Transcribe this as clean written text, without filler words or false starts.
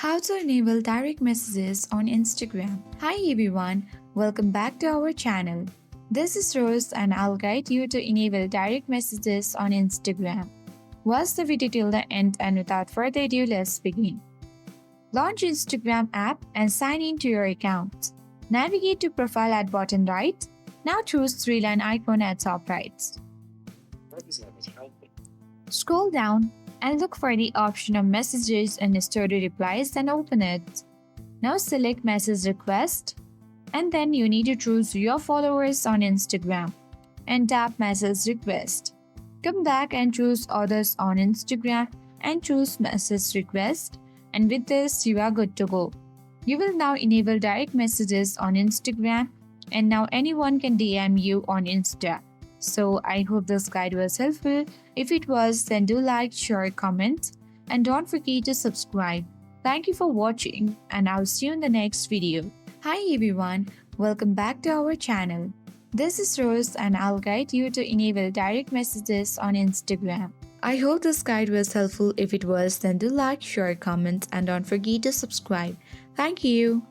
How to enable direct messages on Instagram. Hi everyone, welcome back to our channel. This is Rose and I'll guide you to enable direct messages on Instagram. Watch the video till the end and without further ado, let's begin. Launch Instagram app and sign in to your account. Navigate to profile at bottom right. Now choose three-line icon at top right. Scroll down and look for the option of messages and story replies and open it. Now select message request and then you need to choose your followers on Instagram and tap message request. Come back and choose others on Instagram and choose message request, and with this you are good to go. You will now enable direct messages on Instagram and now anyone can DM you on Insta. So I hope this guide was helpful. If it was, then do like, share, comment, and don't forget to subscribe. Thank you for watching and I'll see you in the next video. Hi everyone, welcome back to our channel. This is Rose and I'll guide you to enable direct messages on Instagram. I hope this guide was helpful. If it was, then do like, share, comment, and don't forget to subscribe. Thank you.